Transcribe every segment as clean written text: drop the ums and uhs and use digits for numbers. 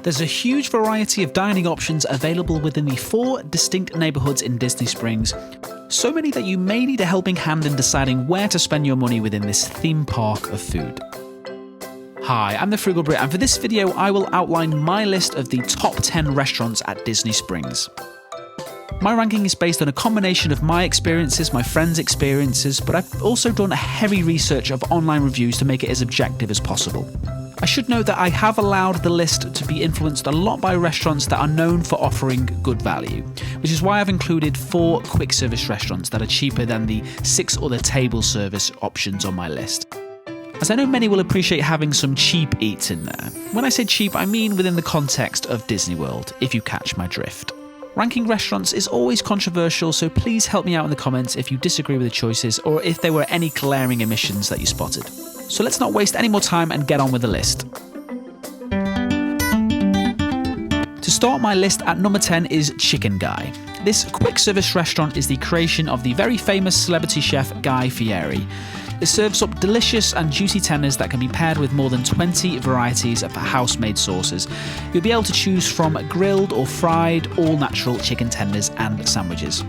There's a huge variety of dining options available within the 4 distinct neighbourhoods in Disney Springs, so many that you may need a helping hand in deciding where to spend your money within this theme park of food. Hi, I'm the Frugal Brit, and for this video I will outline my list of the top 10 restaurants at Disney Springs. My ranking is based on a combination of my experiences, my friends' experiences, but I've also done a heavy research of online reviews to make it as objective as possible. I should note that I have allowed the list to be influenced a lot by restaurants that are known for offering good value, which is why I've included 4 quick service restaurants that are cheaper than the 6 other table service options on my list. As I know many will appreciate having some cheap eats in there. When I say cheap, I mean within the context of Disney World, if you catch my drift. Ranking restaurants is always controversial, so please help me out in the comments if you disagree with the choices or if there were any glaring omissions that you spotted. So let's not waste any more time and get on with the list. To start my list at number 10 is Chicken Guy. This quick service restaurant is the creation of the very famous celebrity chef Guy Fieri. It serves up delicious and juicy tenders that can be paired with more than 20 varieties of house-made sauces. You'll be able to choose from grilled or fried, all-natural chicken tenders and sandwiches.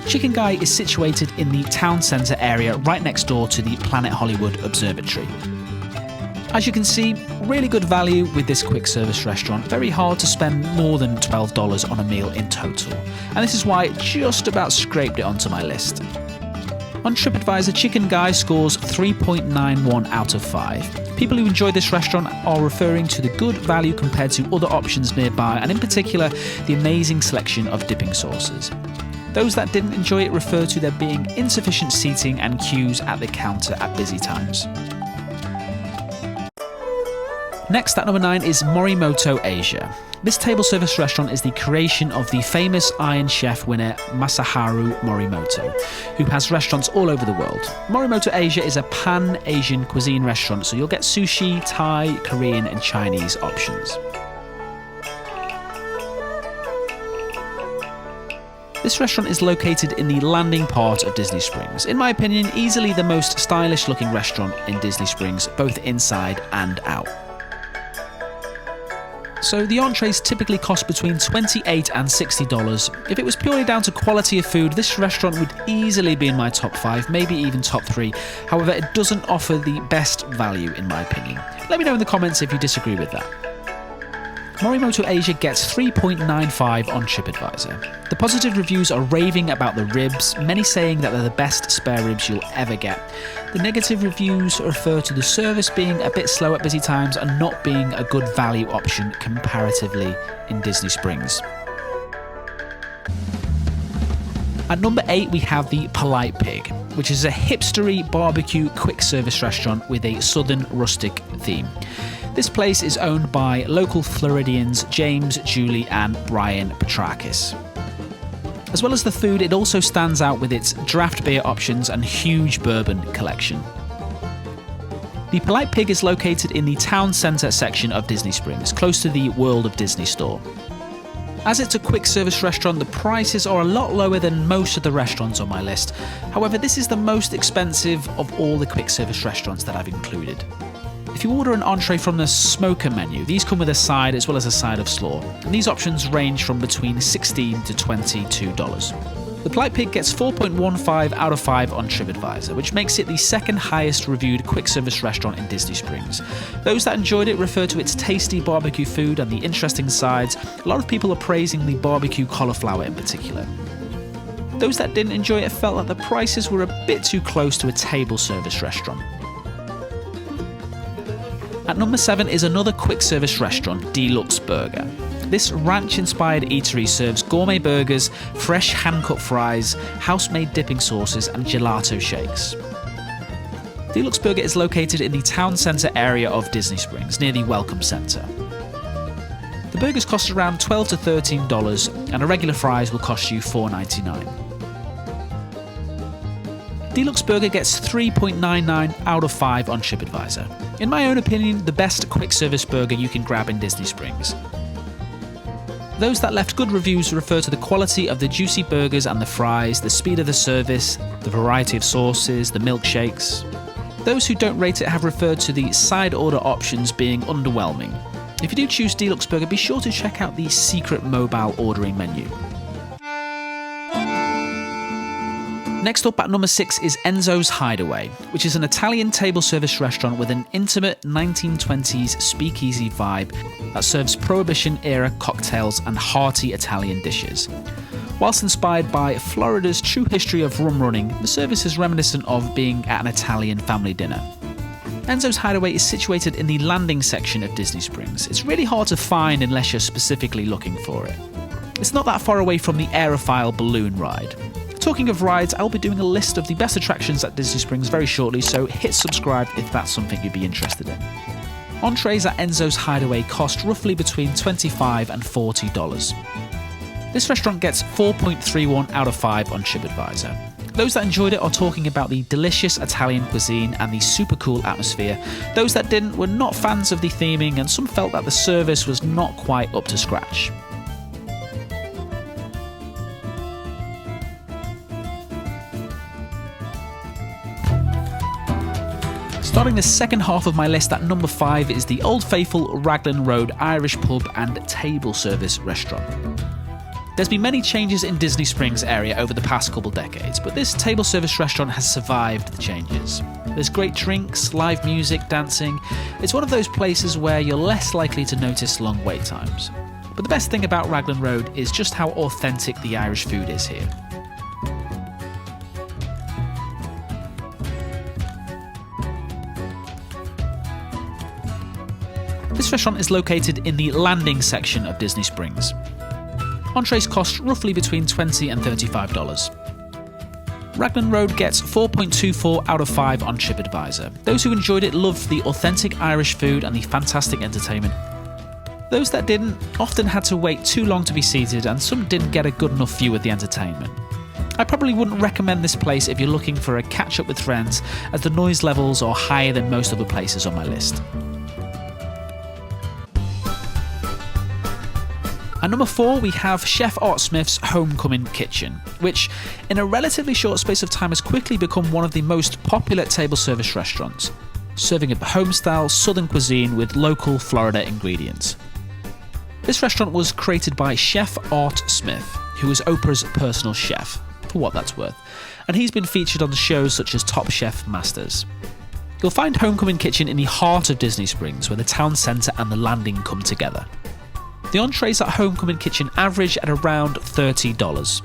Chicken Guy is situated in the town centre area right next door to the Planet Hollywood Observatory. As you can see, really good value with this quick service restaurant. Very hard to spend more than $12 on a meal in total. And this is why it just about scraped it onto my list. On TripAdvisor, Chicken Guy scores 3.91 out of 5. People who enjoy this restaurant are referring to the good value compared to other options nearby, and in particular, the amazing selection of dipping sauces. Those that didn't enjoy it refer to there being insufficient seating and queues at the counter at busy times. Next at number 9 is Morimoto Asia. This table service restaurant is the creation of the famous Iron Chef winner Masaharu Morimoto, who has restaurants all over the world. Morimoto Asia is a pan-Asian cuisine restaurant, so you'll get sushi, Thai, Korean and Chinese options. This restaurant is located in the landing part of Disney Springs. In my opinion, easily the most stylish looking restaurant in Disney Springs, both inside and out. So the entrees typically cost between $28 and $60. If it was purely down to quality of food, this restaurant would easily be in my top 5, maybe even top 3. However, it doesn't offer the best value in my opinion. Let me know in the comments if you disagree with that. Morimoto Asia gets 3.95 on TripAdvisor. The positive reviews are raving about the ribs, many saying that they're the best spare ribs you'll ever get. The negative reviews refer to the service being a bit slow at busy times and not being a good value option comparatively in Disney Springs. At number 8 we have the Polite Pig, which is a hipstery barbecue quick service restaurant with a southern rustic theme. This place is owned by local Floridians James, Julie and Brian Petrakis. As well as the food, it also stands out with its draft beer options and huge bourbon collection. The Polite Pig is located in the town centre section of Disney Springs, close to the World of Disney store. As it's a quick service restaurant, the prices are a lot lower than most of the restaurants on my list. However, this is the most expensive of all the quick service restaurants that I've included. If you order an entree from the smoker menu, these come with a side as well as a side of slaw, and these options range from between $16 to $22. The Polite Pig gets 4.15 out of 5 on TripAdvisor, which makes it the second highest reviewed quick service restaurant in Disney Springs. Those that enjoyed it refer to its tasty barbecue food and the interesting sides. A lot of people are praising the barbecue cauliflower in particular. Those that didn't enjoy it felt that the prices were a bit too close to a table service restaurant. At number 7 is another quick service restaurant, D-Luxe Burger. This ranch-inspired eatery serves gourmet burgers, fresh hand-cut fries, house-made dipping sauces and gelato shakes. D-Luxe Burger is located in the town centre area of Disney Springs, near the Welcome Centre. The burgers cost around $12 to $13 and a regular fries will cost you $4.99. D-Luxe Burger gets 3.99 out of 5 on TripAdvisor. In my own opinion, the best quick service burger you can grab in Disney Springs. Those that left good reviews refer to the quality of the juicy burgers and the fries, the speed of the service, the variety of sauces, the milkshakes. Those who don't rate it have referred to the side order options being underwhelming. If you do choose Deluxe Burger, be sure to check out the secret mobile ordering menu. Next up at number 6 is Enzos Hideaway, which is an Italian table service restaurant with an intimate 1920s speakeasy vibe that serves Prohibition-era cocktails and hearty Italian dishes. Whilst inspired by Florida's true history of rum running, the service is reminiscent of being at an Italian family dinner. Enzo's Hideaway is situated in the landing section of Disney Springs. It's really hard to find unless you're specifically looking for it. It's not that far away from the Aerophile balloon ride. Talking of rides, I'll be doing a list of the best attractions at Disney Springs very shortly, so hit subscribe if that's something you'd be interested in. Entrees at Enzo's Hideaway cost roughly between $25 and $40. This restaurant gets 4.31 out of 5 on TripAdvisor. Those that enjoyed it are talking about the delicious Italian cuisine and the super cool atmosphere. Those that didn't were not fans of the theming, and some felt that the service was not quite up to scratch. Starting the second half of my list at number 5 is the old faithful Raglan Road Irish pub and table service restaurant. There's been many changes in Disney Springs area over the past couple decades, but this table service restaurant has survived the changes. There's great drinks, live music, dancing. It's one of those places where you're less likely to notice long wait times. But the best thing about Raglan Road is just how authentic the Irish food is here. This restaurant is located in the landing section of Disney Springs. Entrees cost roughly between $20 and $35. Raglan Road gets 4.24 out of 5 on TripAdvisor. Those who enjoyed it loved the authentic Irish food and the fantastic entertainment. Those that didn't often had to wait too long to be seated, and some didn't get a good enough view of the entertainment. I probably wouldn't recommend this place if you're looking for a catch-up with friends, as the noise levels are higher than most other places on my list. At number 4, we have Chef Art Smith's Homecomin Kitchen, which in a relatively short space of time has quickly become one of the most popular table service restaurants, serving a home-style southern cuisine with local Florida ingredients. This restaurant was created by Chef Art Smith, who is Oprah's personal chef, for what that's worth, and he's been featured on shows such as Top Chef Masters. You'll find Homecomin Kitchen in the heart of Disney Springs, where the town centre and the landing come together. The entrees at Homecomin Kitchen average at around $30.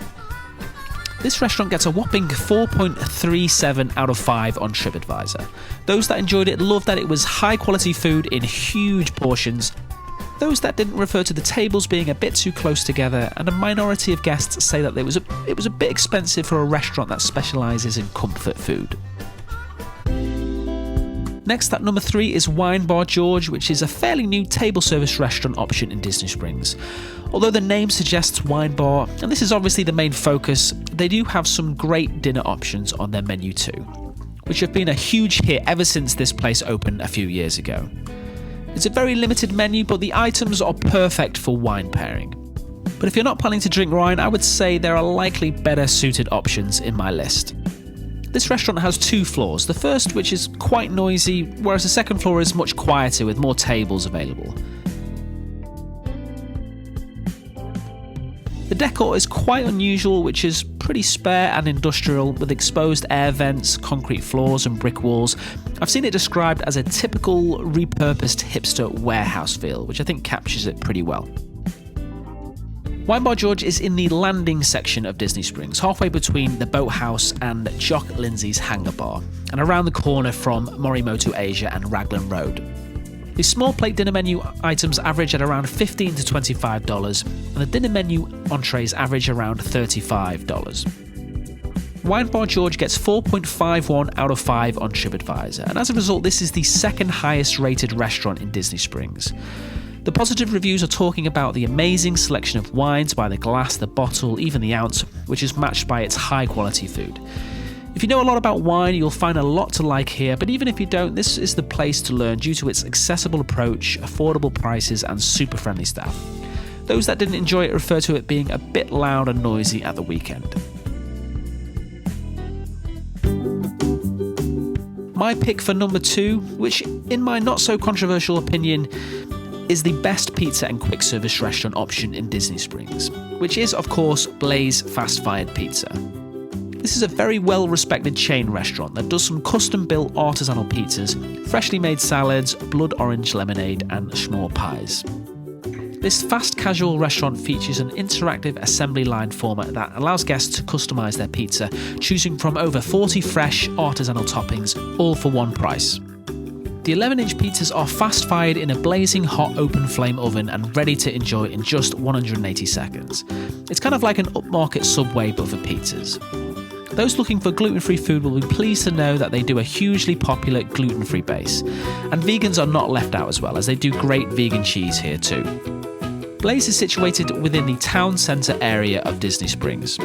This restaurant gets a whopping 4.37 out of 5 on TripAdvisor. Those that enjoyed it loved that it was high quality food in huge portions. Those that didn't refer to the tables being a bit too close together, and a minority of guests say that it was a bit expensive for a restaurant that specialises in comfort food. Next at number 3 is Wine Bar George, which is a fairly new table service restaurant option in Disney Springs. Although the name suggests wine bar, and this is obviously the main focus, they do have some great dinner options on their menu too, which have been a huge hit ever since this place opened a few years ago. It's a very limited menu, but the items are perfect for wine pairing. But if you're not planning to drink wine, I would say there are likely better suited options in my list. This restaurant has 2 floors, the first which is quite noisy, whereas the second floor is much quieter with more tables available. The decor is quite unusual, which is pretty spare and industrial, with exposed air vents, concrete floors and brick walls. I've seen it described as a typical repurposed hipster warehouse feel, which I think captures it pretty well. Wine Bar George is in the landing section of Disney Springs, halfway between the Boathouse and Jock Lindsay's Hangar Bar, and around the corner from Morimoto Asia and Raglan Road. The small plate dinner menu items average at around $15 to $25, and the dinner menu entrees average around $35. Wine Bar George gets 4.51 out of 5 on TripAdvisor, and as a result, this is the second highest rated restaurant in Disney Springs. The positive reviews are talking about the amazing selection of wines by the glass, the bottle, even the ounce, which is matched by its high quality food. If you know a lot about wine, you'll find a lot to like here, but even if you don't, this is the place to learn due to its accessible approach, affordable prices, and super friendly staff. Those that didn't enjoy it refer to it being a bit loud and noisy at the weekend. My pick for number 2, which in my not so controversial opinion is the best pizza and quick service restaurant option in Disney Springs, which is, of course, Blaze Fast Fired Pizza. This is a very well-respected chain restaurant that does some custom-built artisanal pizzas, freshly made salads, blood orange lemonade, and s'more pies. This fast casual restaurant features an interactive assembly line format that allows guests to customize their pizza, choosing from over 40 fresh artisanal toppings, all for one price. The 11-inch pizzas are fast-fired in a blazing hot open flame oven and ready to enjoy in just 180 seconds. It's kind of like an upmarket Subway but for pizzas. Those looking for gluten-free food will be pleased to know that they do a hugely popular gluten-free base. And vegans are not left out as well, as they do great vegan cheese here too. Blaze is situated within the town centre area of Disney Springs.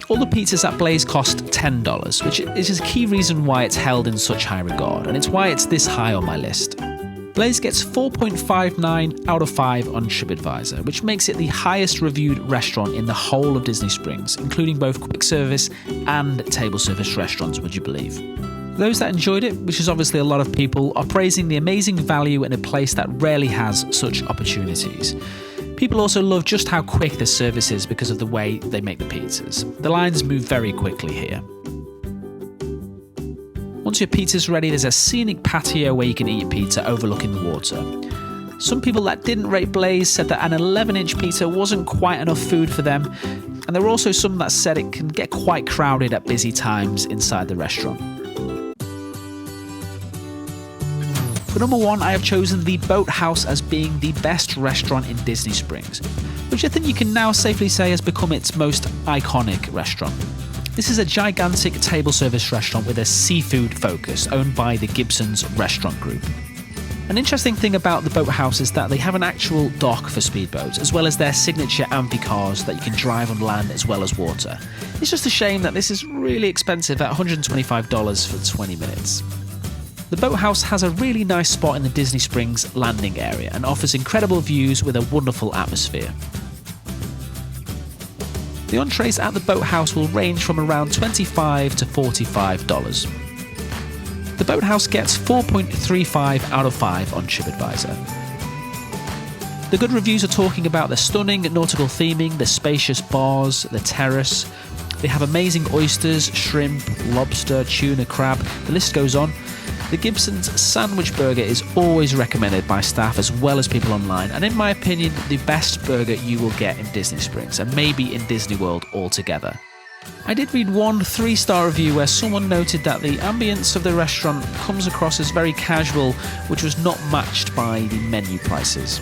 All the pizzas at Blaze cost $10, which is a key reason why it's held in such high regard, and it's why it's this high on my list. Blaze gets 4.59 out of 5 on TripAdvisor, which makes it the highest reviewed restaurant in the whole of Disney Springs, including both quick service and table service restaurants, would you believe? Those that enjoyed it, which is obviously a lot of people, are praising the amazing value in a place that rarely has such opportunities. People also love just how quick the service is because of the way they make the pizzas. The lines move very quickly here. Once your pizza's ready, there's a scenic patio where you can eat your pizza overlooking the water. Some people that didn't rate Blaze said that an 11-inch pizza wasn't quite enough food for them, and there were also some that said it can get quite crowded at busy times inside the restaurant. For number 1, I have chosen the Boathouse as being the best restaurant in Disney Springs, which I think you can now safely say has become its most iconic restaurant. This is a gigantic table service restaurant with a seafood focus, owned by the Gibson's Restaurant Group. An interesting thing about the Boathouse is that they have an actual dock for speedboats, as well as their signature amphi-cars that you can drive on land as well as water. It's just a shame that this is really expensive at $125 for 20 minutes. The Boathouse has a really nice spot in the Disney Springs landing area and offers incredible views with a wonderful atmosphere. The entrees at the Boathouse will range from around $25 to $45. The Boathouse gets 4.35 out of 5 on TripAdvisor. The good reviews are talking about the stunning nautical theming, the spacious bars, the terrace. They have amazing oysters, shrimp, lobster, tuna, crab, the list goes on. The Gibson's Sandwich Burger is always recommended by staff as well as people online, and in my opinion, the best burger you will get in Disney Springs, and maybe in Disney World altogether. I did read one 3-star review where someone noted that the ambience of the restaurant comes across as very casual, which was not matched by the menu prices.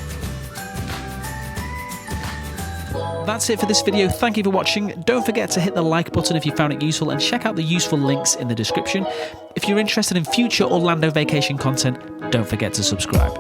That's it for this video. Thank you for watching. Don't forget to hit the like button if you found it useful, and check out the useful links in the description. If you're interested in future Orlando vacation content, don't forget to subscribe.